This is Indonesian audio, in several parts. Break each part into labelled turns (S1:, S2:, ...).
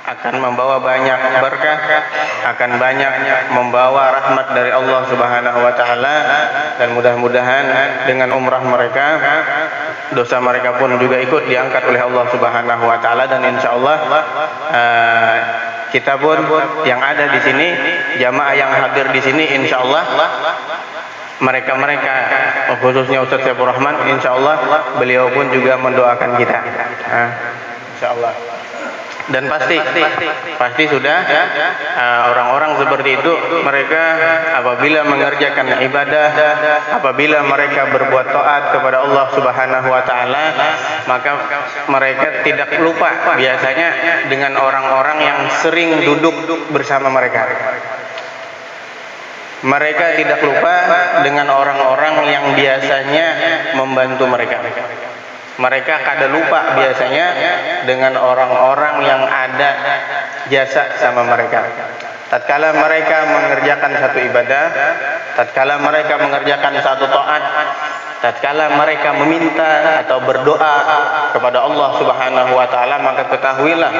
S1: akan membawa banyak berkah, akan banyak membawa rahmat dari Allah Subhanahu wa taala, dan mudah-mudahan dengan umrah mereka dosa mereka pun juga ikut diangkat oleh Allah Subhanahu wa taala. Dan insyaallah kita pun yang ada di sini, jamaah yang hadir di sini, insyaallah mereka khususnya Ustaz Saifur Rahman, insyaallah beliau pun juga mendoakan kita, insyaallah. Dan pasti sudah orang-orang seperti itu, mereka apabila mengerjakan ibadah, apabila mereka berbuat taat kepada Allah Subhanahu wa taala, maka mereka tidak lupa biasanya dengan orang-orang yang sering duduk bersama mereka. Mereka tidak lupa dengan orang-orang yang biasanya membantu mereka. Mereka kada lupa biasanya dengan orang-orang yang ada jasa sama mereka. Tatkala mereka mengerjakan satu ibadah, tatkala mereka mengerjakan satu taat, tatkala mereka meminta atau berdoa kepada Allah Subhanahu wa taala, maka ketahuilah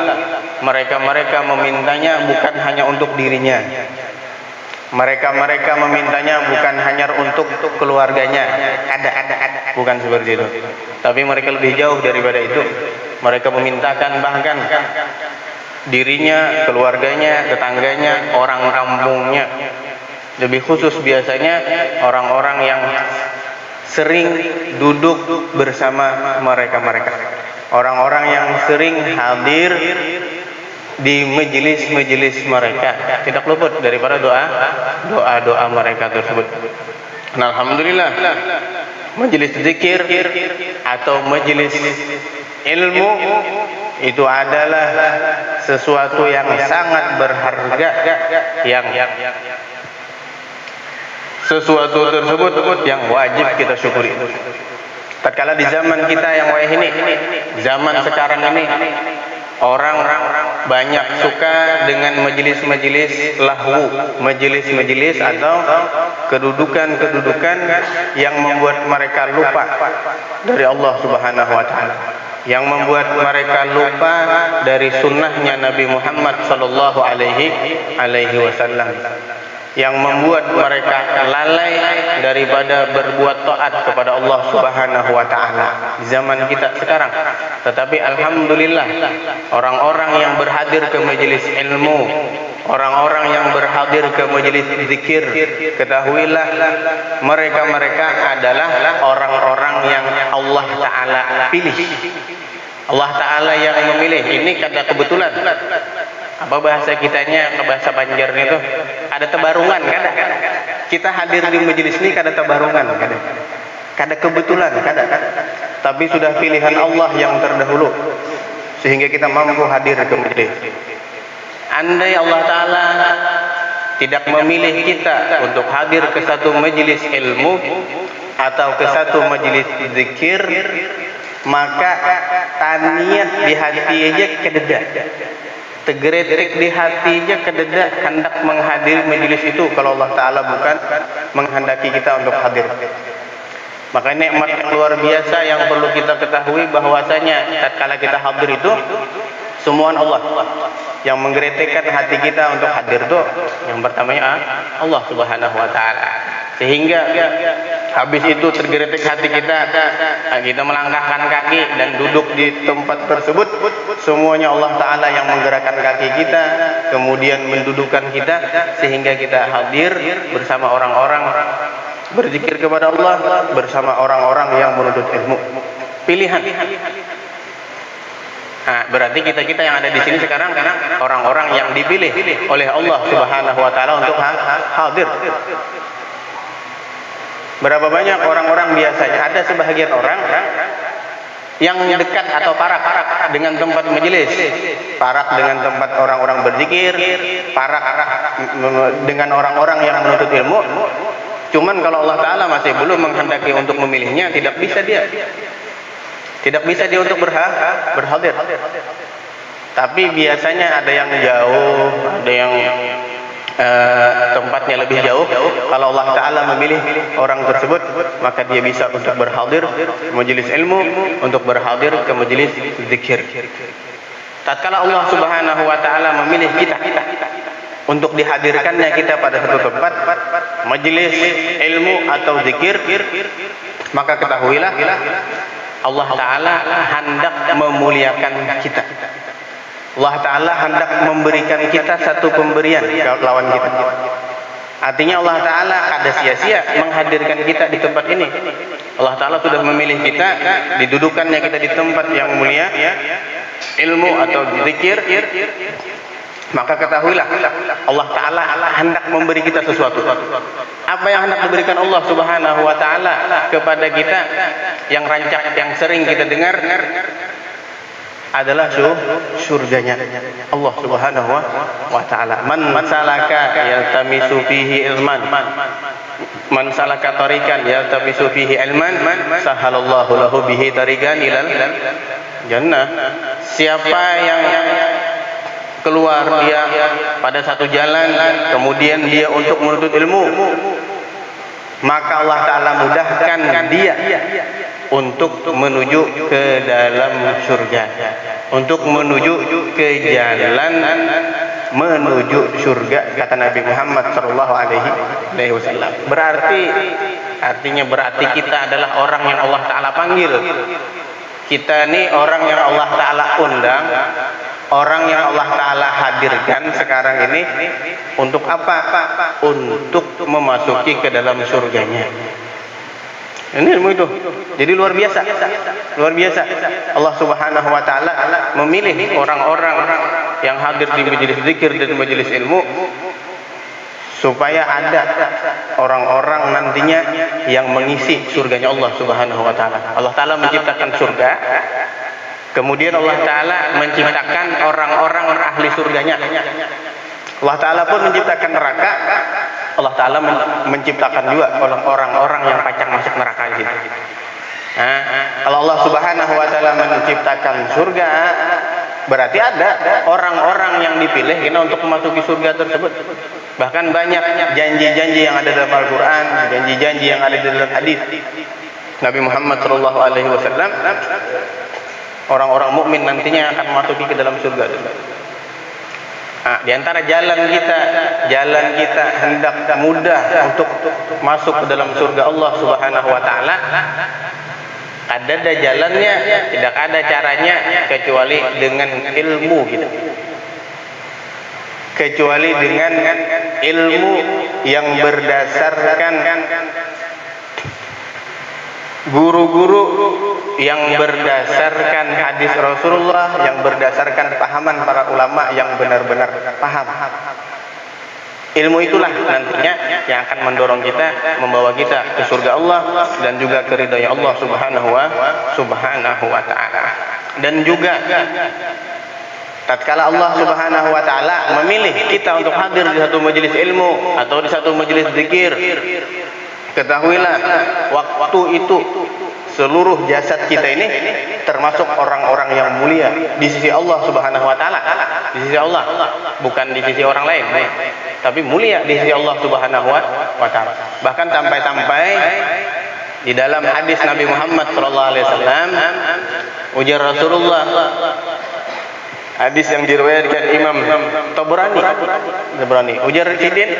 S1: mereka memintanya bukan hanya untuk dirinya. Mereka memintanya bukan hanya untuk keluarganya, bukan seperti itu. Tapi mereka lebih jauh daripada itu. Mereka memintakan bahkan dirinya, keluarganya, tetangganya, orang kampungnya. Lebih khusus biasanya orang-orang yang sering duduk bersama mereka. Orang-orang yang sering hadir di majelis-majelis mereka, tidak luput daripada doa mereka tersebut. Nah, alhamdulillah, majelis zikir atau majelis ilmu itu adalah sesuatu yang sangat berharga, yang sesuatu tersebut yang wajib kita syukuri. Tatkala di zaman kita yang wayah ini, zaman sekarang ini, orang banyak suka dengan majelis-majelis lahu, majelis-majelis atau kedudukan-kedudukan yang membuat mereka lupa dari Allah Subhanahu wa taala, yang membuat mereka lupa dari sunnahnya Nabi Muhammad sallallahu alaihi wasallam, yang membuat mereka lalai daripada berbuat taat kepada Allah Subhanahu wa taala di zaman kita sekarang. Tetapi alhamdulillah, orang-orang yang berhadir ke majelis ilmu, orang-orang yang berhadir ke majelis zikir, ketahuilah mereka adalah orang-orang yang Allah taala pilih. Allah taala yang memilih. Ini kata kebetulan. Apa bahasa kitanya, ke bahasa Banjarnya itu ada tebarungan, kada. Kita hadir di majelis ini kada tebarungan, kada kebetulan, kada. Tapi sudah pilihan Allah yang terdahulu sehingga kita mampu hadir ke majelis. Andai Allah taala tidak memilih kita untuk hadir ke satu majelis ilmu atau ke satu majelis zikir, maka taniat di hati aja kededa, tegeretik di hatinya kededa hendak menghadiri majelis itu kalau Allah taala bukan menghendaki kita untuk hadir. Maka nikmat yang luar biasa yang perlu kita ketahui bahwasanya tatkala kita hadir itu semua Allah yang menggeretekkan hati kita untuk hadir itu. Yang pertamanya Allah Subhanahu wa taala. Sehingga habis itu tergeretek hati kita melangkahkan kaki dan duduk di tempat tersebut, semuanya Allah taala yang menggerakkan kaki kita, kemudian mendudukkan kita sehingga kita hadir bersama orang-orang berzikir kepada Allah, bersama orang-orang yang menuntut ilmu. Pilihan. Nah, berarti kita yang ada di sini sekarang orang-orang yang dipilih oleh Allah Subhanahu wa taala untuk hadir. Berapa banyak orang-orang biasanya, ada sebahagian orang yang dekat atau parak dengan tempat majelis, parak dengan tempat orang-orang berzikir, parak dengan orang-orang yang menuntut ilmu. Cuman kalau Allah taala masih belum menghendaki untuk memilihnya, tidak bisa dia untuk berhadir. Tapi biasanya ada yang jauh, ada yang tempatnya lebih jauh. Kalau Allah taala memilih orang tersebut, maka dia bisa untuk berhadir ke majelis ilmu, untuk berhadir ke majelis zikir. Tatkala Allah Subhanahu wa taala memilih kita untuk dihadirkannya kita pada satu tempat majelis ilmu atau zikir, maka ketahuilah Allah taala hendak memuliakan kita. Allah taala hendak memberikan kita satu pemberian lawan kita. Artinya Allah taala ada sia-sia menghadirkan kita di tempat ini. Allah taala sudah memilih kita, didudukannya kita di tempat yang mulia, ilmu atau zikir, maka ketahuilah Allah taala hendak memberi kita sesuatu. Apa yang hendak diberikan Allah Subhanahu wa taala kepada kita yang rancak, yang sering kita dengar adalah surganya Allah Subhanahu wa taala. Man salaka yaltamisu fihi ilman, man salaka tariqan yaltamisu fihi ilman, sahalallahu lahu bihi tariqan ilal jannah. Siapa yang keluar dia pada satu jalan, kemudian dia untuk menuntut ilmu, maka Allah taala mudahkan dia untuk menuju ke dalam surga, untuk menuju ke jalan menuju surga, kata Nabi Muhammad sallallahu alaihi wasallam. Artinya kita adalah orang yang Allah taala panggil. Kita ini orang yang Allah taala undang, orang yang Allah taala hadirkan sekarang ini untuk apa? Untuk memasuki ke dalam surganya. Ini ilmu itu. Jadi luar biasa. Luar biasa. Allah Subhanahu wa taala memilih orang-orang yang hadir di majelis zikir dan majelis ilmu supaya ada orang-orang nantinya yang mengisi surganya Allah Subhanahu wa taala. Allah taala menciptakan surga, kemudian Allah taala menciptakan orang-orang ahli surganya. Allah taala pun menciptakan neraka. Allah taala menciptakan juga orang-orang yang pacak masuk neraka di situ. Kalau Allah Subhanahu wa taala menciptakan surga, berarti ada orang-orang yang dipilih untuk memasuki surga tersebut. Bahkan banyak janji-janji yang ada dalam Al-Qur'an, janji-janji yang ada dalam hadis Nabi Muhammad sallallahu alaihi wasallam, orang-orang mukmin nantinya akan memasuki ke dalam surga. Di antara jalan kita hendak mudah untuk masuk ke dalam surga Allah Subhanahu wa taala, ada jalannya, tidak ada caranya kecuali dengan ilmu kita. Kecuali dengan ilmu yang berdasarkan guru-guru, yang berdasarkan hadis Rasulullah, yang berdasarkan pahaman para ulama yang benar-benar paham. Ilmu itulah nantinya yang akan mendorong kita, membawa kita ke surga Allah dan juga ke ridha Allah Subhanahu wa taala. Dan juga tatkala Allah Subhanahu wa taala memilih kita untuk hadir di satu majelis ilmu atau di satu majelis zikir, ketahuilah waktu itu seluruh jasad kita ini termasuk orang-orang yang mulia di sisi Allah Subhanahu wa taala. Di sisi Allah, bukan di sisi orang lain, tapi mulia di sisi Allah Subhanahu wa taala. Bahkan sampai-sampai di dalam hadis Nabi Muhammad sallallahu alaihi wasallam, ujar Rasulullah, hadis yang diriwayatkan Imam Tabrani, ujar Sidin,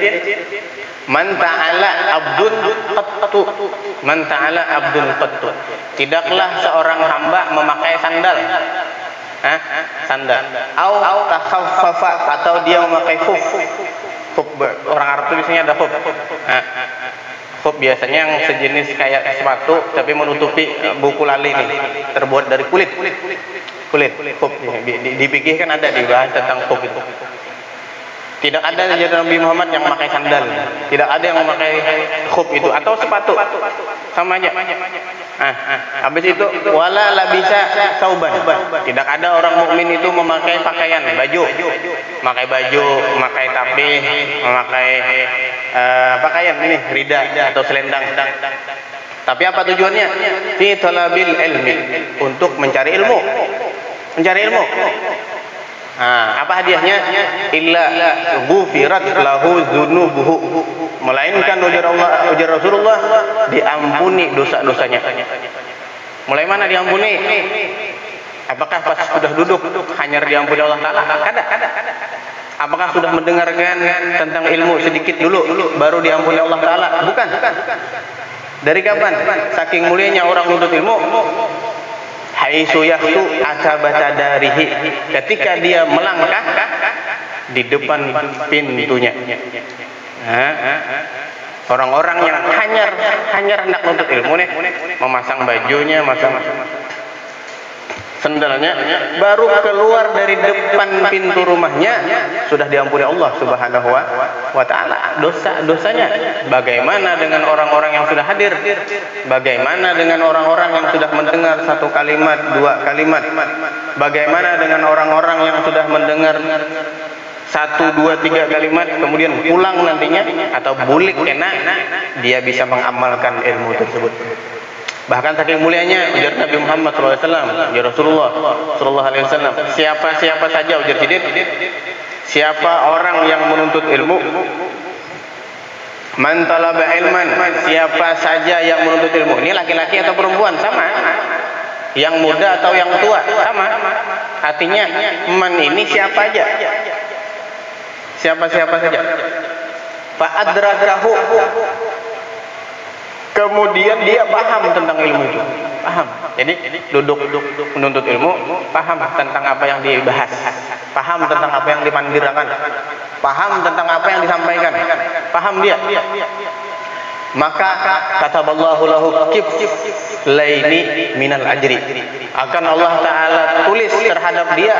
S1: man ta'ala abdun qattu, man ta'ala abdun qattu, tidaklah seorang hamba memakai sandal, sandal, au takhaffafa, atau dia memakai khuf. Orang Arab itu biasanya ada khuf. Khuf biasanya yang sejenis kayak sepatu tapi menutupi buku lali ini, terbuat dari kulit. Khuf dipikirkan ada dibahas tentang khuf itu. Tidak ada dari Nabi Muhammad yang memakai sandal, tidak ada yang memakai khuf itu atau sepatu, sama aja. Habis itu wala labisa sauban, tidak ada orang mukmin itu memakai pakaian, baju, memakai tapih, memakai pakaian ini rida atau selendang. Tapi apa tujuannya? Fi talabil ilmi, untuk mencari ilmu. Apa hadiahnya? Illa ghufirat lahu dzunubuhu, melainkan ujar Rasulullah, diampuni dosa-dosanya. Mulai mana diampuni? Apakah pas sudah duduk hanya diampuni Allah Ta'ala? Kada. Apakah sudah mendengarkan tentang ilmu sedikit dulu baru diampuni Allah Ta'ala? Bukan. Dari kapan? Saking mulianya orang menuntut ilmu. Haitsu yahtu asabata darihi, ketika dia melangkah di depan pintunya. Orang-orang yang hanyar hendak menuntut ilmu nih, memasang bajunya, masang sendalnya, baru keluar dari depan pintu rumahnya sudah diampuni Allah Subhanahu wa Ta'ala dosanya. Bagaimana dengan orang-orang yang sudah hadir? Bagaimana dengan orang-orang yang sudah mendengar satu kalimat, dua kalimat? Bagaimana dengan orang-orang yang sudah mendengar satu, dua, tiga kalimat kemudian pulang nantinya atau bulik enak dia bisa mengamalkan ilmu tersebut? Bahkan saking mulianya ujar Nabi Muhammad SAW, ya Rasulullah SAW, siapa saja ujar Sidin, siapa orang yang menuntut ilmu, man talaba ilman, siapa saja yang menuntut ilmu. Ini laki-laki atau perempuan sama, yang muda atau yang tua sama. Artinya man ini siapa aja, siapa saja. Fa adrakahu, kemudian dia paham tentang ilmu itu, paham. Jadi duduk menuntut ilmu, paham tentang apa yang dibahas, paham tentang apa yang dimandirakan, paham tentang apa yang disampaikan, paham dia. Maka kataballahu lahu kiflaini minal ajri, akan Allah Ta'ala tulis terhadap dia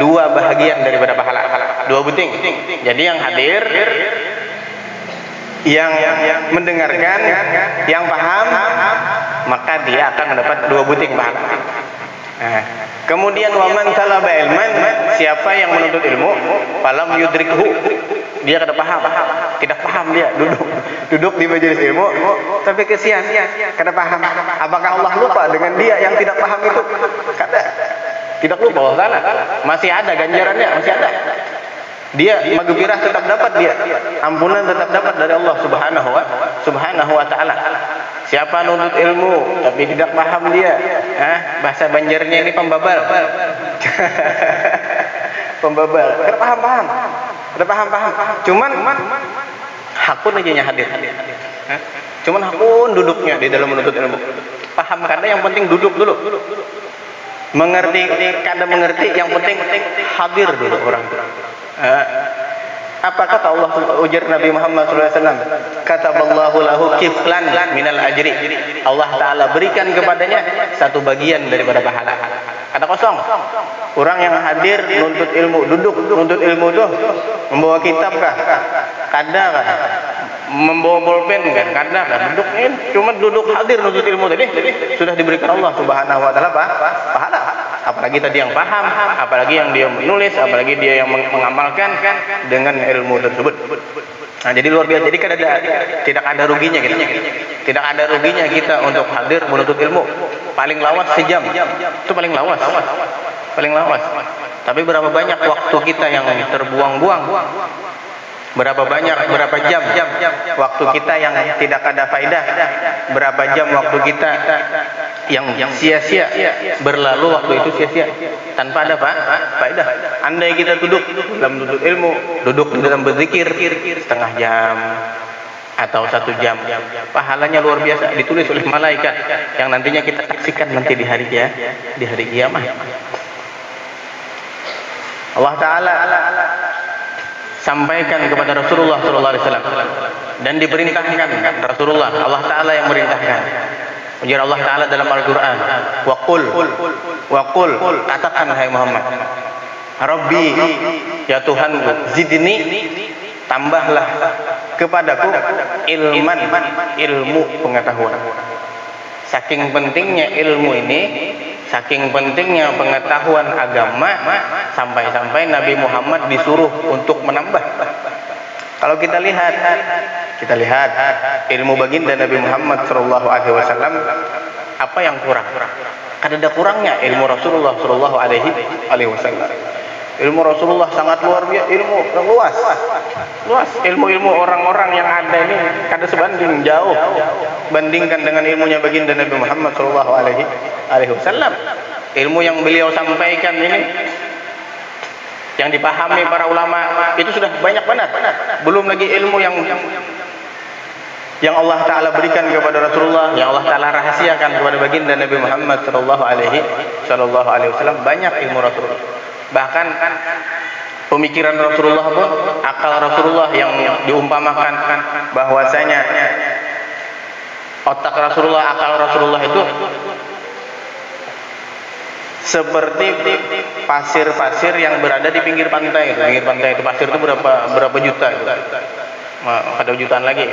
S1: dua bahagian daripada pahala, dua buting. Jadi yang hadir, yang mendengarkan, yang paham, maka dia akan mendapat dua buting pahala. Kemudian waman talaba ilman, siapa yang menuntut ilmu, falam yudrikhu, dia kada paham, tidak paham dia duduk di majelis ilmu, tapi kesian, kada paham. Apakah Allah lupa dengan dia yang tidak paham itu? Kada, tidak lupa Allah Ta'ala, masih ada ganjarannya, masih ada. Dia maghfirah tetap dapat, dia ampunan tetap dapat dari Allah Subhanahu wa Ta'ala. Siapa nuntut ilmu tapi tidak paham dia, bahasa Banjarnya ini pembabal. Pembabal, tidak paham. Cuman hakun aja nya hadir. Cuman hakun duduknya di dalam menuntut ilmu. Paham kada, yang penting duduk dulu. Mengerti kada mengerti, yang penting hadir dulu orang. Apa kata Allah, ujar Nabi Muhammad SAW, kataballahu lahu kiflan minal ajri, Allah Ta'ala berikan kepadanya satu bagian daripada pahala. Kata kosong. Orang yang hadir nuntut ilmu, duduk nuntut ilmu tuh membawa kitab kah? Kada kah? Membawa bolpen kan? Kada kah? Cuma duduk hadir nuntut ilmu tadi sudah diberikan Allah Subhanahu wa Ta'ala pahala. Apalagi tadi yang paham, apalagi yang dia menulis, apalagi dia yang mengamalkan dengan ilmu tersebut. Nah, jadi luar biasa. Jadi tidak ada ruginya kita. Tidak ada ruginya kita untuk hadir menuntut ilmu. Paling lawas sejam. Itu paling lawas. Tapi berapa banyak waktu kita yang terbuang-buang? Berapa jam waktu kita yang tidak ada faedah? Berapa jam waktu kita yang sia-sia, berlalu waktu itu sia-sia tanpa ada faedah. Andai kita duduk dalam menuntut ilmu, duduk di dalam berzikir setengah jam atau 1 jam, pahalanya luar biasa, ditulis oleh malaikat yang nantinya kita saksikan nanti di hari kiamat. Allah Ta'ala sampaikan kepada Rasulullah SAW dan diperintahkan Rasulullah, Allah Ta'ala yang merintahkan. Ujar Allah Ta'ala dalam Al-Quran, waqul, katakan hai Muhammad, Rabbi, ya Tuhanku, zidni, tambahlah kepadaku ilman, ilmu pengetahuan. Saking pentingnya ilmu ini, saking pentingnya pengetahuan agama, sampai-sampai Nabi Muhammad disuruh untuk menambah. Kalau kita lihat ilmu baginda Nabi Muhammad SAW, apa yang kurang? Kan ada kurangnya ilmu Rasulullah SAW. Ilmu Rasulullah sangat luar biasa, ilmu luas. Ilmu orang-orang yang ada ini kada sebanding jauh bandingkan dengan ilmunya baginda Nabi Muhammad SAW. Ilmu yang beliau sampaikan ini, yang dipahami para ulama itu sudah banyak banget. Belum lagi ilmu yang Allah Ta'ala berikan kepada Rasulullah, yang Allah Ta'ala rahasiakan kepada baginda Nabi Muhammad sallallahu alaihi wasallam. Banyak ilmu Rasulullah. Bahkan pemikiran Rasulullah pun, akal Rasulullah yang diumpamakan bahwasanya otak Rasulullah, akal Rasulullah itu seperti pasir-pasir yang berada di pinggir pantai. Pinggir pantai itu pasir itu berapa juta itu. Ada jutaan lagi.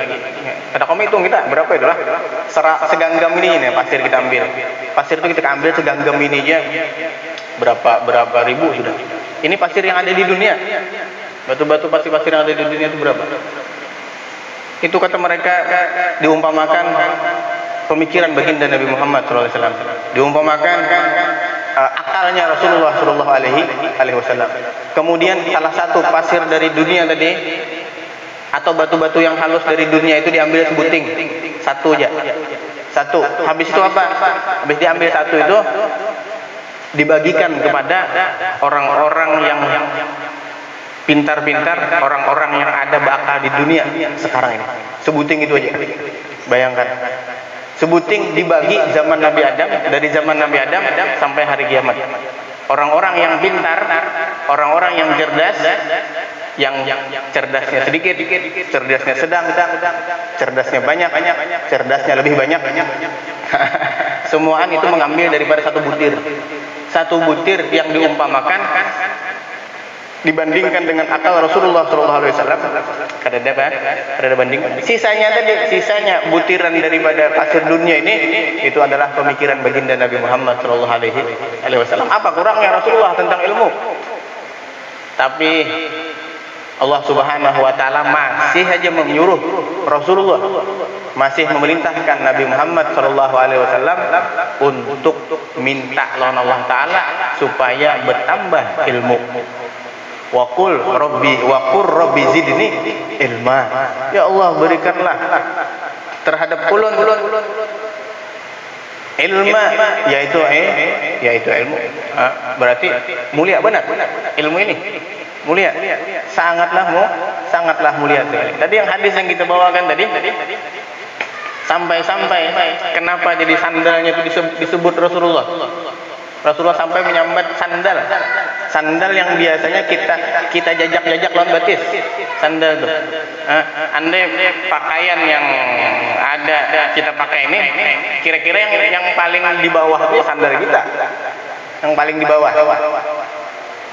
S1: Ada kamu hitung kita berapa itu lah? Seganggam ini pasir kita ambil. Pasir itu kita ambil seganggam ini aja berapa ribu sudah. Ini pasir yang ada di dunia. Batu-batu pasir yang ada di dunia itu berapa? Itu kata mereka diumpamakan pemikiran baginda Nabi Muhammad SAW. Diumpamakan akalnya Rasulullah sallallahu alaihi wasallam. Kemudian salah satu pasir dari dunia tadi atau batu-batu yang halus dari dunia itu diambil sebuting, satu aja. Satu. Habis itu apa? Habis diambil satu itu dibagikan kepada orang-orang yang pintar-pintar, orang-orang yang ada bakal di dunia sekarang ini. Sebuting itu aja. Bayangkan. Sebuting dibagi zaman Nabi Adam, dari zaman Nabi Adam sampai hari kiamat. Orang-orang yang pintar, orang-orang yang cerdas, yang cerdasnya sedikit, cerdasnya sedang, cerdasnya banyak, cerdasnya lebih banyak. Semuaan itu mengambil daripada satu butir. Satu butir yang diumpamakan dibandingkan dengan akal Rasulullah SAW, ada banding. Sisanya butiran daripada pasir dunia ini itu adalah pemikiran baginda Nabi Muhammad SAW. Apa kurangnya Rasulullah tentang ilmu? Tapi Allah Subhanahu wa Ta'ala masih aja menyuruh Rasulullah, masih memerintahkan Nabi Muhammad SAW untuk minta lawan Allah Ta'ala supaya bertambah ilmu. Wa qur rabbi zidni ilma. Ya Allah, berikanlah terhadap ulun ilma, yaitu ilmu. Berarti mulia benar ilmu ini. Mulia, sangatlah mulia sekali. Tadi yang hadis yang kita bawakan tadi, sampai kenapa jadi sandalnya itu disebut Rasulullah. Rasulullah sampai menyambat sandal yang biasanya kita jajak lawan batis. Sandal itu. Andai pakaian yang ada kita pakai ini, kira-kira yang paling di bawah itu sandal kita. Yang paling di bawah.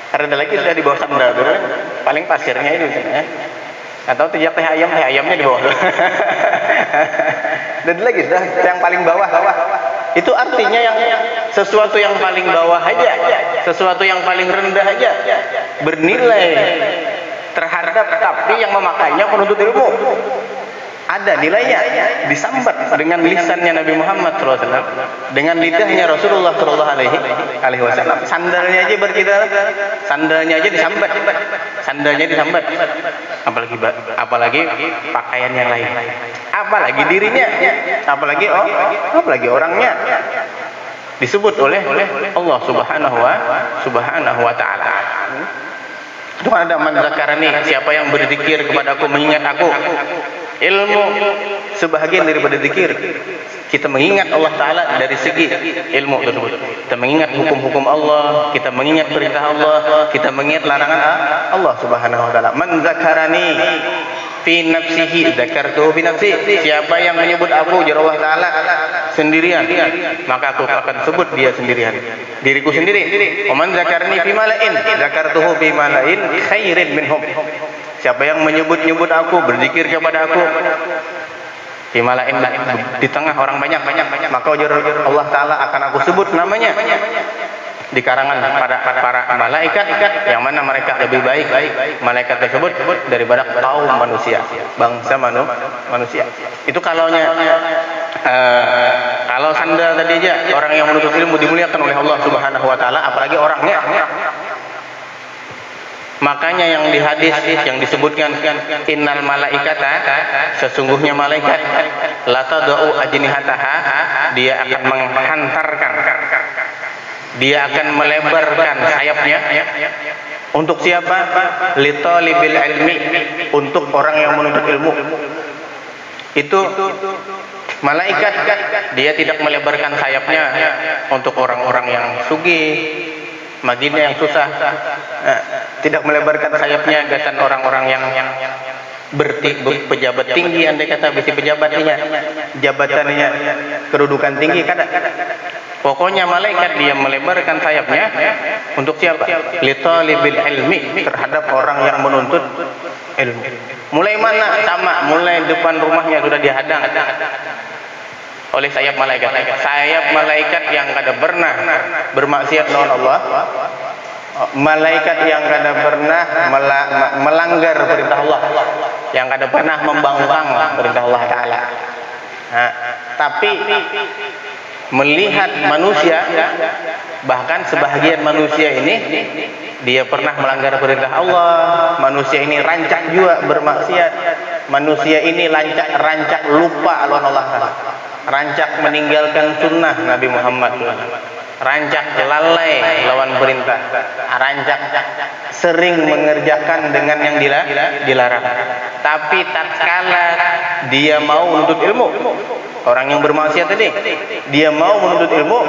S1: Ada lagi sudah di bawah sandal, paling pasirnya itu ya. Atau tejak teh ayamnya di bawah. Dan lagi sudah yang paling bawah. Itu artinya yang sesuatu yang paling bawah aja, sesuatu yang paling rendah aja bernilai terhadap, tapi yang memakainya penuntut ilmu ada nilainya, disambat dengan lisannya Nabi Muhammad SAW, dengan lidahnya Rasulullah SAW. Sandalnya aja berkita, sandalnya aja disambat, apalagi pakaian yang lain, apalagi dirinya, apalagi orangnya disebut oleh Allah Subhanahu wa Ta'ala. Itu ada man zakarani, siapa yang berzikir kepada aku, mengingat aku. Ilmu sebahagian daripada zikir. Kita mengingat Allah Ta'ala dari segi ilmu tersebut. Kita mengingat hukum-hukum Allah, kita mengingat perintah Allah, kita mengingat larangan Allah Subhanahu wa Ta'ala. Man zakarani fi nafsihi dzakartuhu fi nafsi. Siapa yang menyebut aku, jar Allah Ta'ala, sendirian, maka aku akan sebut dia sendirian, diriku sendiri. Wa man zakarni fi mala'in dzakartuhu fi mala'in khairin minhum. Siapa yang menyebut-nyebut aku, berzikir kepada aku di malain, di tengah orang banyak, maka Allah Ta'ala akan aku sebut namanya di karangan para malaikat yang mana mereka lebih baik malaikat tersebut daripada kaum manusia, bangsa manusia. Itu kalau sandal tadi aja, orang yang menuntut ilmu dimuliakan oleh Allah Subhanahu wa Ta'ala, apalagi orangnya. Makanya yang di hadis yang disebutkan innal malaikata, sesungguhnya malaikat la tadau ajnihataha, dia akan menghantarkan dia akan melebarkan sayapnya untuk siapa? Li talibil ilmi, untuk orang yang menuntut ilmu. Itu malaikat, dia tidak melebarkan sayapnya untuk orang-orang yang sugih, Madinah yang susah, tidak melebarkan sayapnya gasan orang-orang yang pejabat tinggi, andai kata bisi pejabatnya, jabatannya, kedudukan tinggi, kada. Pokoknya malaikat dia melebarkan sayapnya untuk siapa? Li talibil ilmi, terhadap orang yang menuntut ilmu. Mulai mana? Sama, mulai depan rumahnya sudah dihadang oleh sayap malaikat. Sayap malaikat yang kada pernah bermaksiat lawan Allah, malaikat yang kada pernah melanggar perintah Allah, yang kada pernah membangkang perintah Allah Ta'ala. Tapi melihat manusia, bahkan sebahagian manusia ini dia pernah melanggar perintah Allah, manusia ini rancak juga bermaksiat, manusia ini rancak lupa Allah, rancak meninggalkan sunnah Nabi Muhammad, rancak lalai lawan perintah, rancak sering mengerjakan dengan yang dilarang. Tapi tatkala dia mau menuntut ilmu, orang yang bermaksiat tadi, dia mau menuntut ilmu,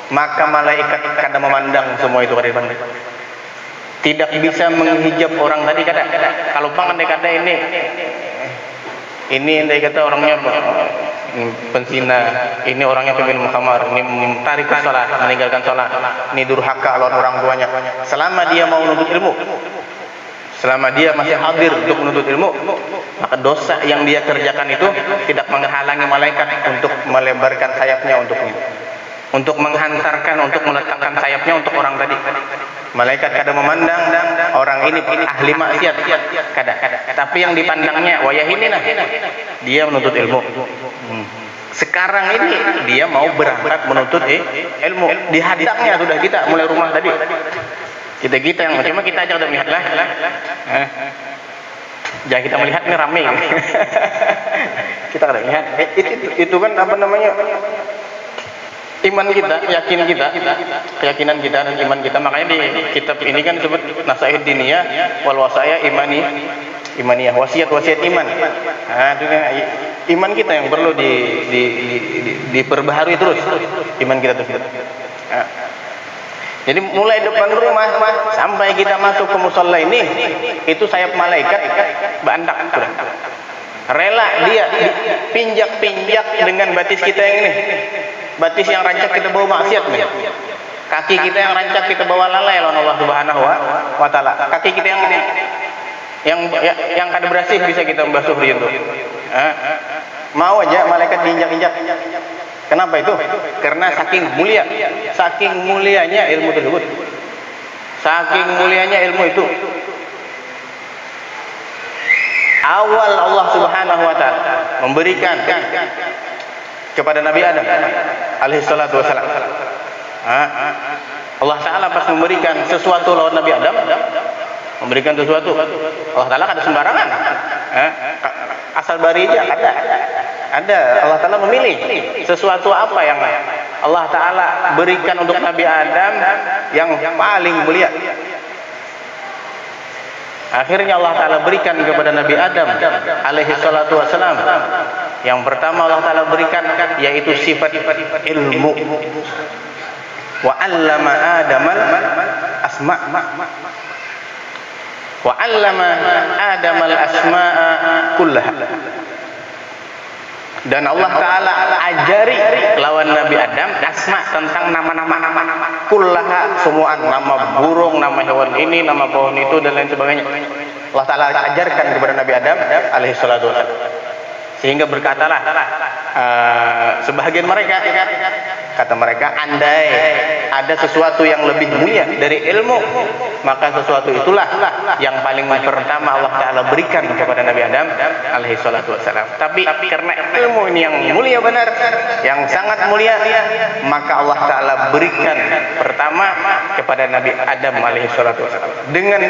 S1: maka malaikat kada memandang semua itu kada dipandang. Tidak bisa menghijab orang tadi kada. Kalau pang andai kata ini andai kata orangnya pensina, ini orangnya peminum khamar, ini tarik salat, meninggalkan salat, ini durhaka lawan orang tuanya. Selama dia mau menuntut ilmu, selama dia masih hadir untuk menuntut ilmu, maka dosa yang dia kerjakan itu tidak menghalangi malaikat untuk melebarkan sayapnya untuknya, untuk menghantarkan, untuk meletakkan sayapnya untuk orang tadi. Malaikat kada memandang orang ini ahli maksiat, kada. Tapi yang dipandangnya wayah ini nah, dia menuntut ilmu. Sekarang ini dia mau berangkat menuntut ilmu, dihadangnya sudah kita mulai rumah tadi. Kita yang cuma kita aja udah melihat lah. Jangan kita melihat ini ramai. Kita kada lihat. Itu kan apa namanya? Iman kita, keyakinan kita dan iman kita. Makanya di kitab ini kan disebut Nasaih Diniyah wal Wasaya Imaniyah, wasiat iman. Itu iman kita yang perlu diperbaharui terus, iman kita terus. Jadi mulai depan rumah sampai kita masuk ke musalla ini, itu sayap malaikat bandak sudah. Rela dia pinjak dengan batis kita yang ini. Batis yang rancak kita bawa maksiat nih. Kaki kita yang rancak kita bawa lalai lawan Allah Subhanahu wa Ta'ala. Kaki kita yang kada bersih bisa kita membasuh dia itu. Mau aja malaikat diinjak-injak. Kenapa itu? Karena saking mulianya ilmu tersebut. Saking mulianya ilmu itu. Awal Allah Subhanahu wa Ta'ala memberikan kepada Nabi Adam alaihi salatu wassalam. Allah Ta'ala pas memberikan sesuatu lawan Nabi Adam, memberikan sesuatu, Allah Ta'ala kada sembarangan. Asal bari aja ada. Allah Ta'ala memilih sesuatu apa yang Allah Ta'ala berikan untuk Nabi Adam yang paling mulia. Akhirnya Allah Ta'ala berikan kepada Nabi Adam alaihi salatu wassalam. Yang pertama Allah Ta'ala berikan yaitu sifat ilmu. Wa 'allama Adamal asma'. Wa 'allama Adamal asma'a kullaha. Dan Allah Ta'ala ajari lawan Nabi Adam asma tentang nama-nama kullaha, semua nama burung, nama hewan ini, nama pohon itu dan lain sebagainya. Allah Ta'ala ajarkan kepada Nabi Adam alaihi salatu wassalam. Sehingga berkatalah sebahagian mereka, kata mereka, andai ada sesuatu yang lebih mulia dari ilmu, maka sesuatu itulah yang paling pertama Allah Ta'ala berikan kepada Nabi Adam alaihi salatu wassalam. Tapi karena ilmu ini yang mulia benar, yang sangat mulia, maka Allah Ta'ala berikan pertama kepada Nabi Adam alaihi salatu wassalam. Dengan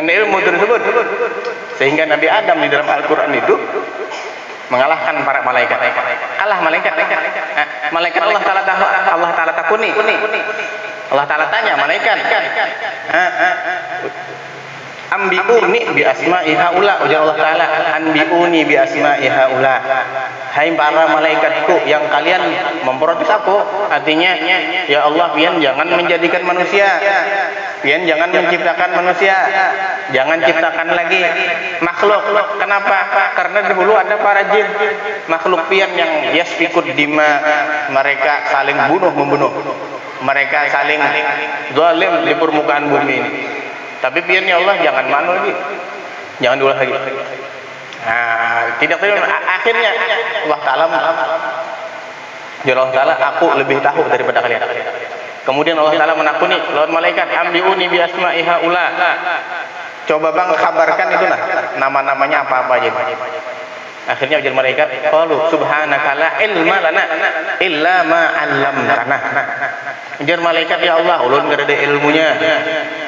S1: ilmu tersebut, sehingga Nabi Adam di dalam Al-Quran itu mengalahkan para malaikat. Kalah malaikat. Malaikat Allah Taala takuni. Allah Taala tanya malaikat, ambiuni bi asma'i haula, ujar Allah Taala, anbiuni bi asma'i haula. Hai para malaikatku yang kalian memprotes aku, artinya ya Allah, pian jangan menjadikan manusia, pian jangan menciptakan manusia, jangan ciptakan lagi makhluk. Kenapa? Karena dahulu ada para jin, makhluk pian yang yasfikud dima, mereka saling membunuh, mereka saling zalim di permukaan bumi ini. Tapi pian ya Allah, jangan manu lagi, jangan diulang lagi. Nah, tidak tahu. Akhirnya Allah Taala, ya Allah Taala, aku lebih tahu daripada kalian. Kemudian Allah Taala menakuni lawan malaikat, ambiuni bi asma'i haula. Coba bang kabarkan itu nah, nama-namanya apa-apa aja. Akhirnya ujar malaikat, qalu subhanaka la ilma lana illa ma 'allamtana. Ujar malaikat, ya Allah, ulun kada ada ilmunya,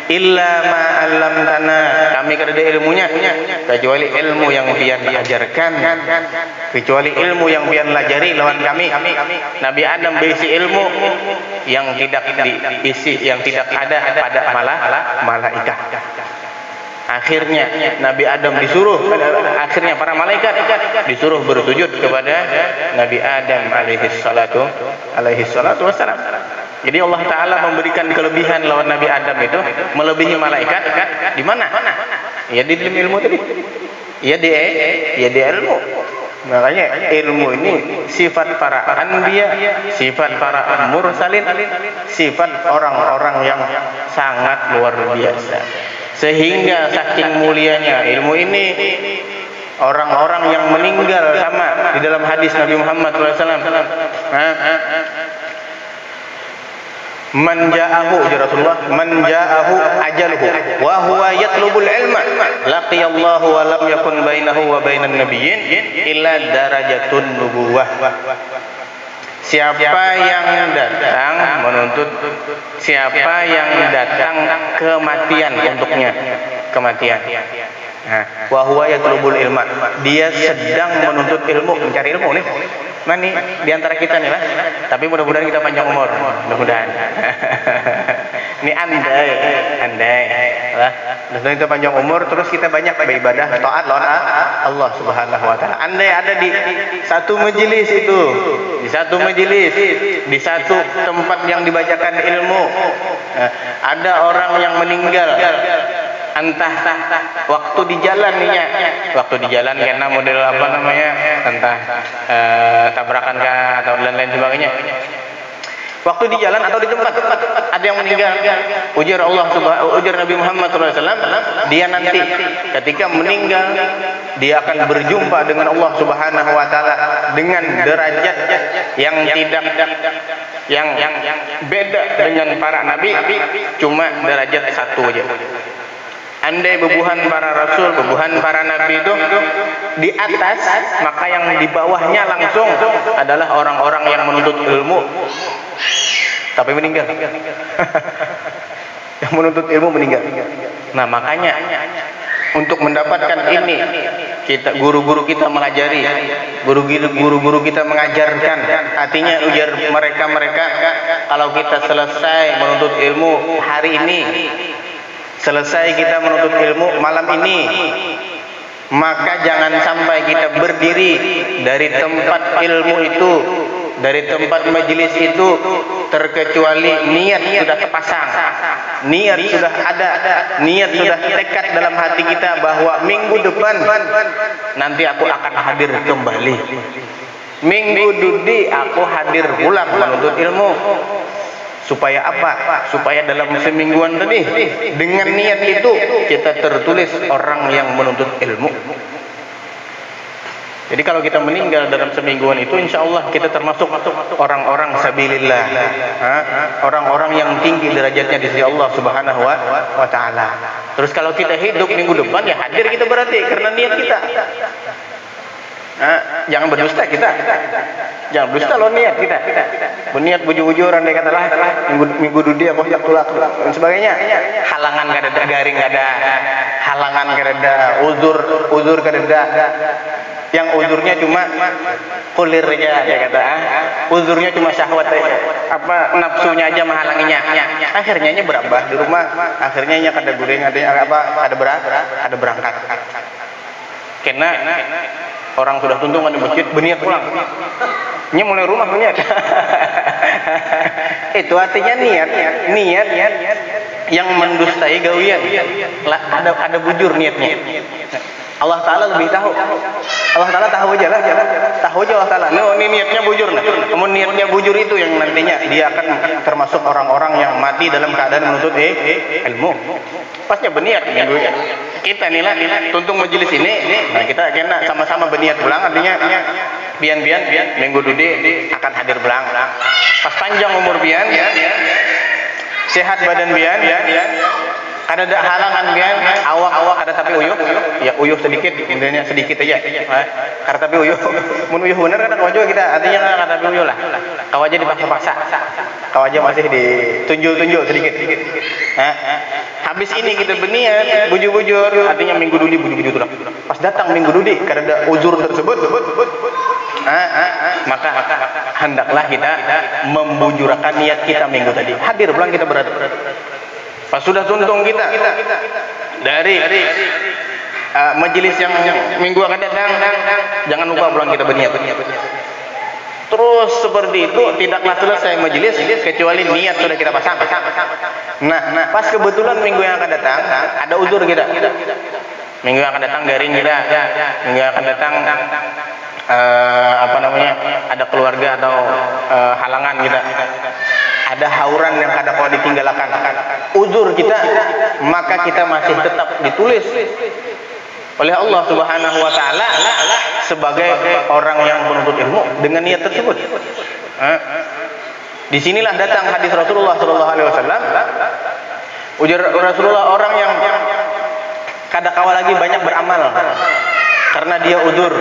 S1: illa ma 'allamtana, kami kada ada ilmunya kecuali ilmu yang pian diajarkan, kecuali ilmu yang pian lajari lawan kami. Nabi Adam berisi ilmu yang tidak diisi, yang tidak ada pada malaikat. Akhirnya Nabi Adam disuruh, akhirnya para malaikat disuruh bersujud kepada Nabi Adam alaihi salatu wassalam. Jadi Allah Taala memberikan kelebihan lawan Nabi Adam itu melebihi malaikat. Di mana? Ya di dalam ilmu tadi. Ya di ilmu. Makanya ilmu ini sifat para anbiya, sifat para mursalin, sifat orang-orang yang sangat luar biasa. Sehingga saking mulianya ilmu ini, orang-orang yang meninggal sama di dalam hadis Nabi Muhammad SAW, man ja'ahu, Rasulullah, man ja'ahu ajaluhu wa huwa yatlubul ilma laqiyallahu wa lam yakun bainahu wa bainan nabiyyin illa darajatun nubuwah. Siapa yang datang menuntut, siapa yang datang kematian untuknya, kematian. Wa huwa yatlubul ilma, dia sedang menuntut ilmu, mencari ilmu nih. Nah nih di antara kita nih lah. Tapi mudah-mudahan kita panjang umur, mudah-mudahan. Ini andai, lah. Mudah-mudahan kita panjang umur, terus kita banyak beribadah, taat lawan Allah Subhanahu wa taala. Andai ada di satu majelis itu, di satu majelis, di satu tempat yang dibacakan ilmu, ada orang yang meninggal, entah waktu di jalan nih, waktu di jalan karena model apa namanya, entah tabrakan kah atau lain-lain sebagainya. Waktu di jalan atau di tempat ada yang meninggal, ujar Nabi Muhammad SAW, dia nanti ketika meninggal dia akan berjumpa dengan Allah Subhanahu wa taala dengan derajat yang tidak yang beda dengan para nabi, cuma derajat satu aja. Andai bebuhan para rasul, bebuhan para nabi itu di atas, maka yang di bawahnya langsung adalah orang-orang yang menuntut ilmu tapi meninggal. Yang menuntut ilmu meninggal. Nah makanya untuk mendapatkan ini, kita guru-guru kita mengajari, guru-guru kita mengajarkan. Artinya ujar mereka kalau kita selesai menuntut ilmu hari ini, selesai kita menuntut ilmu malam ini, maka jangan sampai kita berdiri dari tempat ilmu itu, dari tempat majelis itu, terkecuali niat sudah terpasang, niat sudah ada, niat sudah tekad dalam hati kita bahwa minggu depan nanti aku akan hadir kembali, minggu dudi aku hadir pulang menuntut ilmu. Supaya apa? Supaya dalam semingguan tadi dengan niat itu kita tertulis orang yang menuntut ilmu. Jadi kalau kita meninggal dalam semingguan itu, insya Allah kita termasuk orang-orang sabilillah, orang-orang yang tinggi derajatnya di sisi Allah Subhanahu wa taala. Terus kalau kita hidup minggu depan, ya hadir kita berarti karena niat kita. Jangan berdusta kita, jangan berdusta loh niat kita. Berniat bujur-bujur, andai kata lah minggu dudi apa jak tulak dan sebagainya. Halangan kada, garing kada, halangan kada, uzur kada. yang uzurnya cuma kulir aja, dia kata, uzurnya cuma syahwat aja, apa nafsunya aja menghalanginya. Akhirnya berambah di rumah, akhirnya kada goreng, ada berangkat. Karena orang sudah tuntungan di masjid, berniat pulang. Ini mulai rumah niat. Itu artinya niat yang mendustai gawian. Ada bujur niatnya. Allah Ta'ala lebih tahu. Allah Ta'ala tahu aja lah. Tahu aja Allah Ta'ala. No, ini niatnya bujur. Namun niatnya bujur itu yang nantinya dia akan termasuk orang-orang yang mati dalam keadaan menuntut ilmu. Pasnya berniat. Kita nih lah, tuntung majelis ini. Nah, kita kena sama-sama berniat pulang. Artinya, bian minggu dude akan hadir pulang. Pas panjang umur bian, sehat badan bian, ada halangan bian, awak ada tapi uyuh, ya uyuh sedikit, intinya sedikit aja. Karena tapi uyuh, mun uyuh bener kan kau juga kita, artinya kan tapi uyuh lah. Kau aja dipaksa-paksa, kau aja masih ditunjuk-tunjuk sedikit. Habis ini kita berniat bujur-bujur, artinya minggu dudi bujur-bujur sudah. Pas datang minggu dudi, karena ada uzur tersebut, maka hendaklah kita membujurkan niat kita minggu tadi. Hadir pulang kita berada. Pas sudah tuntung kita dari majelis yang minggu akan datang, jangan lupa pulang kita berniat. Terus seperti itu tidaklah selesai majelis kecuali niat sudah kita pasang. Nah, pas kebetulan minggu yang akan datang ada uzur kita. Minggu yang akan datang garing kita. Minggu yang akan datang ada keluarga atau halangan kita. Ada hauran yang kadang kalau ditinggalkan uzur kita, maka kita masih tetap ditulis oleh Allah Subhanahu wa Ta'ala sebagai orang yang menuntut ilmu dengan niat tersebut. Disinilah datang hadis Rasulullah Sallallahu Alaihi Wasallam. Ujar Rasulullah, orang yang kadang-kala lagi banyak beramal karena dia uzur.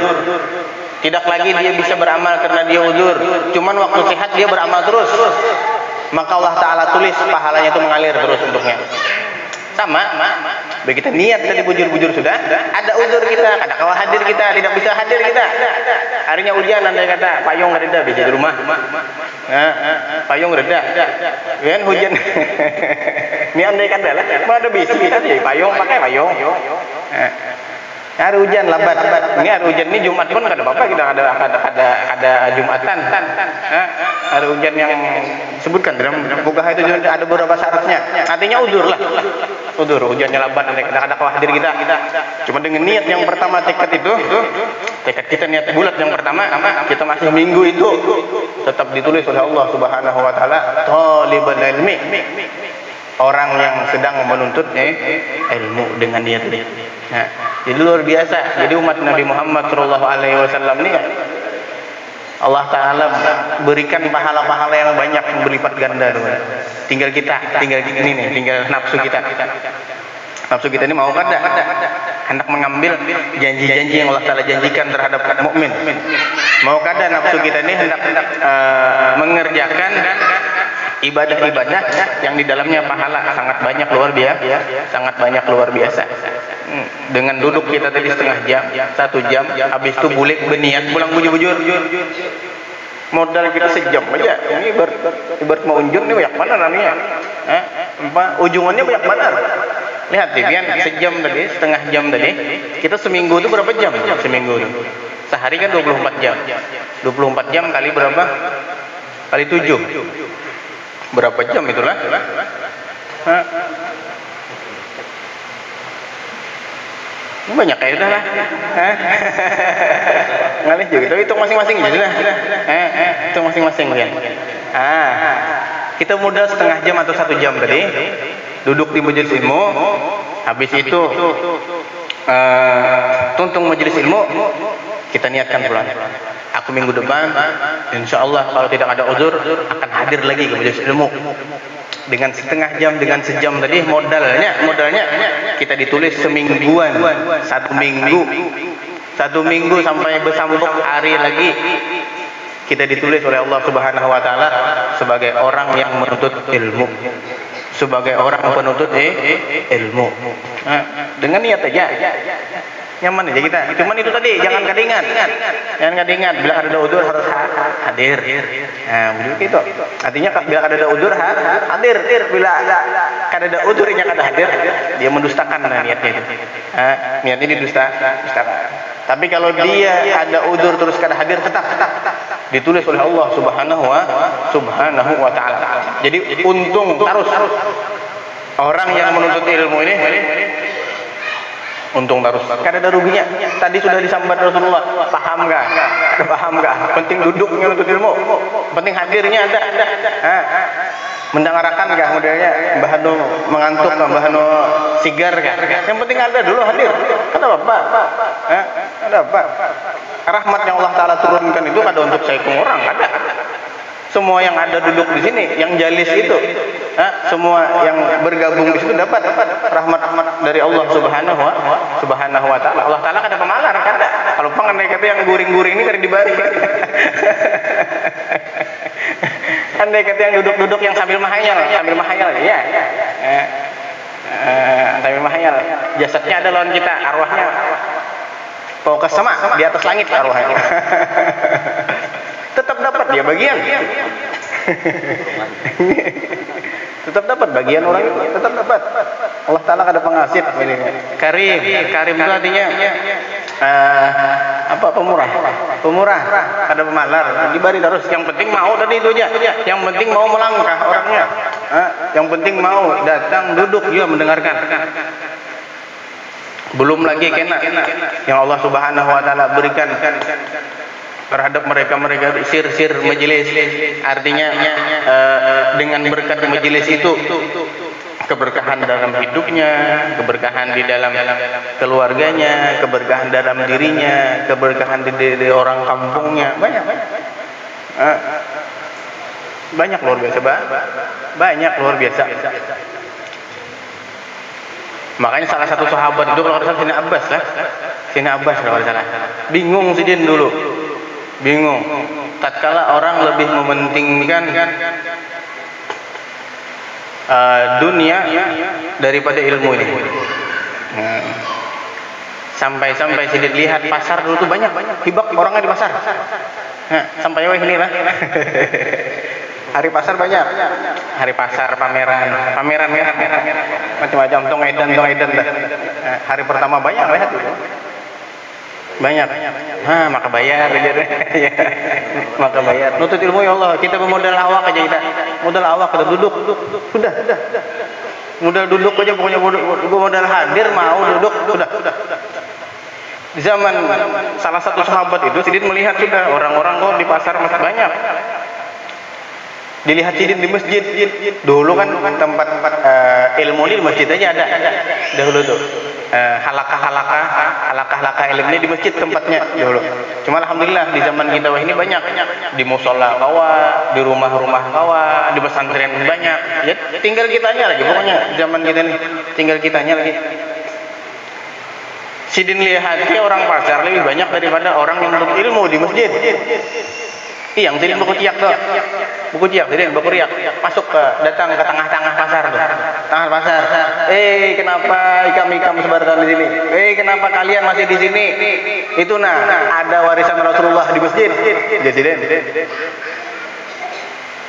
S1: Tidak lagi dia bisa beramal karena dia uzur. Cuman waktu sehat dia beramal terus. Maka Allah Ta'ala tulis pahalanya itu mengalir terus untuknya. Sama, begitu niat tadi bujur-bujur sudah, ada uzur kita, ada kawal hadir kita, tidak bisa hadir kita. Harinya ujian, andai kata payung reda bisa di rumah. Payung reda, kan hujan. Ini andai kata lah, ada bisa jadi payung, pakai payung. Hari hujan lambat. Ini hari hujan ini Jumat pun kada apa-apa, kita ada Jumatan. Hari hujan yang sebutkan dalam buka itu ada beberapa syaratnya. Artinya uzur lah. Uzur hujannya lambat, ada hadir kita. Cuma dengan niat yang pertama tekad kita niat bulat yang pertama, kita masih minggu itu tetap ditulis oleh Allah Subhanahu wa Ta'ala talibul ilmi. Orang yang sedang menuntut ilmu dengan niat ini. Jadi luar biasa. Jadi umat Nabi Muhammad Sallallahu Alaihi Wasallam ini Allah Ta'ala berikan pahala-pahala yang banyak berlipat ganda. Tinggal nafsu kita. Nafsu kita ini mau kada hendak mengambil janji-janji yang Allah Ta'ala janjikan terhadap mukmin. Mau kada nafsu kita ini hendak mengerjakan ibadah-ibadah yang di dalamnya pahala sangat banyak luar biasa. Dengan duduk kita tadi setengah jam, 1 jam, habis itu bulik berniat pulang bujur-bujur. Modal kita sejam aja. Ini ibarat mau unjur nih banyak mana namanya? Ujungannya banyak mana? Lihat Bian, sejam tadi, setengah jam tadi. Kita seminggu itu berapa jam? Seminggu itu. Sehari kan 24 jam. 24 jam kali berapa? Kali 7. Berapa jam itulah? Banyak kayak udah lah. Ngalih juga. Itu masing-masing jadi lah. Itu masing-masing ya. Kita modal setengah jam atau 1 jam tadi. Duduk di majelis ilmu. Habis itu tuntung majelis ilmu. Kita niatkan pulang. Aku minggu depan, insya Allah kalau tidak ada uzur akan hadir lagi ke majelis ilmu. Dengan setengah jam, dengan sejam tadi modalnya kita ditulis semingguan, 1 minggu sampai bersambung hari lagi kita ditulis oleh Allah Subhanahu wa Ta'ala sebagai orang yang menuntut ilmu, sebagai orang penuntut ilmu. Dengan niat aja. nyaman aja kita. Cuman itu tadi, jangan kadingan. Jangan kadingan, bila ada udzur harus hadir. Nah, begitu. Artinya bila ada udzur hadir. Bila ada udzurnya kada hadir, dia mendustakan niatnya itu. Niatnya didustakan. Tapi kalau dia ada udzur terus kada hadir, tetap ditulis oleh Allah Subhanahu wa taala. Jadi untung terus orang yang menuntut ilmu ini, untung terus. Karena ada ruginya. Tadi sudah disambat Rasulullah. Paham enggak? Paham enggak? Penting duduknya untuk ilmu. Penting hadirnya ada. Mendengarkan enggak modelnya? Bahanu mengantuk, bahanu sigar enggak? Yang penting ada dulu hadir. Ada apa? Ada apa? Rahmat yang Allah Taala turunkan itu ada untuk seikung orang, ada. Semua yang ada duduk di sini, yang jalis itu, semua yang bergabung di situ dapat rahmat dari Allah Subhanahu wa taala. Allah Taala kada pemalar, kada. Kalau pengenai kata yang guring-guring ini kada dibari. Andai kata yang duduk-duduk yang sambil mahayal ya. Sambil mahayal. Jasadnya ada lawan kita, arwahnya fokus sama di atas langit arwahnya. Tetap dapat dia bagian. Tetap dapat bagian orang itu, tetap dapat. Allah Taala kada pengasih ini. Karim itu artinya apa? Pemurah. Kada pemalar. Dibari terus. Yang penting mau tadi itu aja. Yang penting mau melangkah orangnya. Yang penting mau datang duduk juga mendengarkan. Belum lagi kena yang Allah Subhanahu wa taala berikan terhadap mereka sir majelis. Artinya dengan berkat majelis itu keberkahan dalam hidupnya, keberkahan di dalam keluarganya, keberkahan dalam dirinya, keberkahan di orang kampungnya. Banyak luar biasa, banyak luar biasa. Makanya salah satu sahabat itu kalau salah Sina Abbas kalau salah. Bingung sidin dulu. Bingung. Tatkala orang lebih mementingkan dunia daripada ilmu ini. Sampai sidin lihat pasar dulu tuh banyak hibak orangnya di pasar. Sampai ini lah. Hari pasar banyak. Hari pasar pameran macam-macam tong edan dah. Hari pertama banyak lihat itu. Banyak. Maka bayar aja deh. Maka bayar. Nutut ilmu ya Allah, kita bermodal awak aja kita. Modal awak kita duduk. Sudah. Modal duduk aja pokoknya modal hadir mau duduk sudah. Di zaman salah satu sahabat itu sidin melihat sudah orang-orang kok di pasar masih banyak. Dilihat sidin di masjid. Dulu kan tempat ilmu di masjid aja ada. Dahulu tuh. Halakah ilmunya di masjid tempatnya dulu. Cuma alhamdulillah di zaman kita ini banyak. Di musola kawa, di rumah-rumah kawa, di pesantren banyak. Ya, tinggal kitanya lagi pokoknya zaman kita nih. Tinggal kitanya lagi. Sidin lihat orang pasar lebih banyak daripada orang yang menuntut ilmu di masjid. Yang sidin buku ciak sidin buku riak masuk datang ke tengah-tengah pasar tuh. Tengah pasar. Kenapa ikam sebarkan di sini? Kenapa kalian masih di sini? Itu ada warisan Rasulullah di masjid. Jadi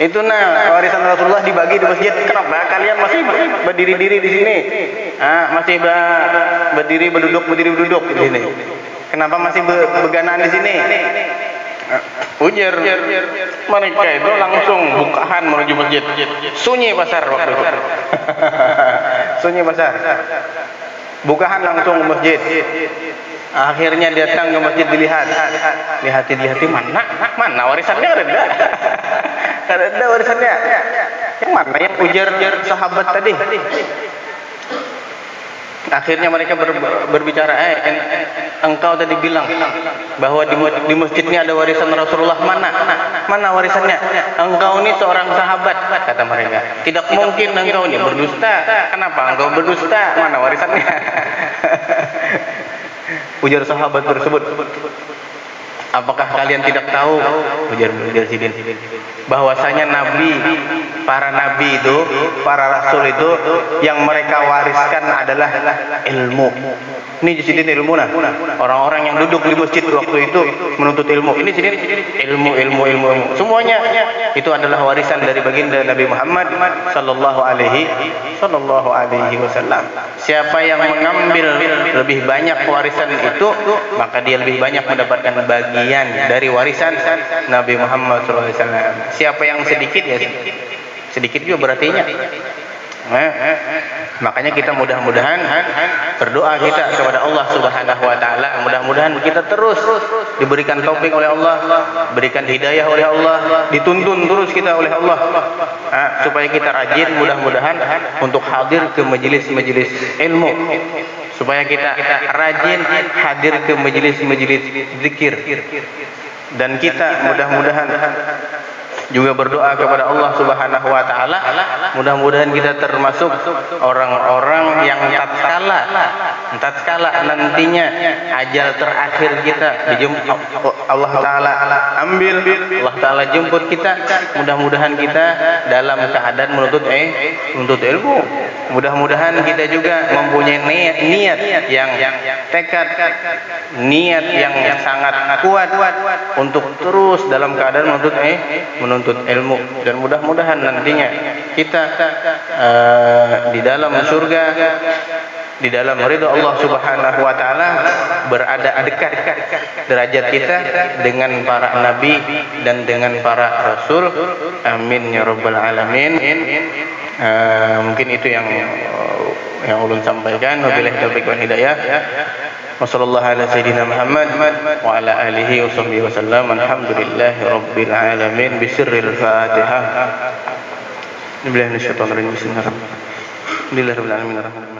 S1: itu warisan Rasulullah dibagi di masjid. Kenapa kalian masih berdiri-diri di sini? Masih berdiri berduduk di sini. Kenapa masih beganaan di sini? Ujar mereka itu langsung bukaan menuju masjid. Sunyi pasar waktu itu. Sunyi pasar. Bukaan langsung ke masjid. Akhirnya datang ke masjid dilihat. Lihat mana warisannya ada warisannya. Yang mana yang ujar sahabat tadi? Akhirnya mereka berbicara, engkau tadi bilang bahwa di masjid ini ada warisan Rasulullah, mana warisannya? Engkau ini seorang sahabat, kata mereka. Tidak mungkin engkau ini berdusta. Kenapa engkau berdusta? Mana warisannya? Ujar sahabat tersebut. Apakah kalian tidak tahu, ujar Mujahidin, bahwasanya para nabi itu, para rasul itu yang mereka wariskan adalah ilmu. Ini di sini ilmu nah. Orang-orang yang duduk di masjid waktu itu menuntut ilmu. Ini sini ilmu. Semuanya itu adalah warisan dari baginda Nabi Muhammad sallallahu alaihi wasallam. Siapa yang mengambil lebih banyak warisan itu, maka dia lebih banyak mendapatkan bagian dari warisan Nabi Muhammad sallallahu alaihi wasallam. Siapa yang sedikit ya sedikit juga berartinya. Makanya kita mudah-mudahan berdoa kita kepada Allah Subhanahu wa taala, mudah-mudahan kita terus diberikan taufik oleh Allah, berikan hidayah oleh Allah, dituntun terus kita oleh Allah, supaya kita rajin mudah-mudahan untuk hadir ke majelis-majelis ilmu, supaya kita rajin hadir ke majelis-majelis zikir, dan kita mudah-mudahan juga berdoa kepada Allah Subhanahu wa taala, mudah-mudahan kita termasuk orang-orang yang tatkala nantinya ajal terakhir kita Allah taala ambil, Allah taala jemput kita, mudah-mudahan kita dalam keadaan menuntut ilmu. Mudah-mudahan kita juga mempunyai niat yang tekad, niat yang sangat kuat untuk terus dalam keadaan menuntut ilmu, dan mudah-mudahan nantinya kita di dalam surga, di dalam ridha Allah Subhanahu wa taala, berada dekat derajat kita dengan para nabi dan dengan para rasul. Amin ya rabbal alamin. Mungkin itu yang ulun sampaikan. Wabillahi taufiq wal hidayah. Wassallallahu ala sayyidina Muhammad wa ala alihi wa sahbihi wasallam. Alhamdulillahi rabbil alamin. Bisirril Fatihah. Bismillahirrahmanirrahim. Bismillahirrahmanirrahim.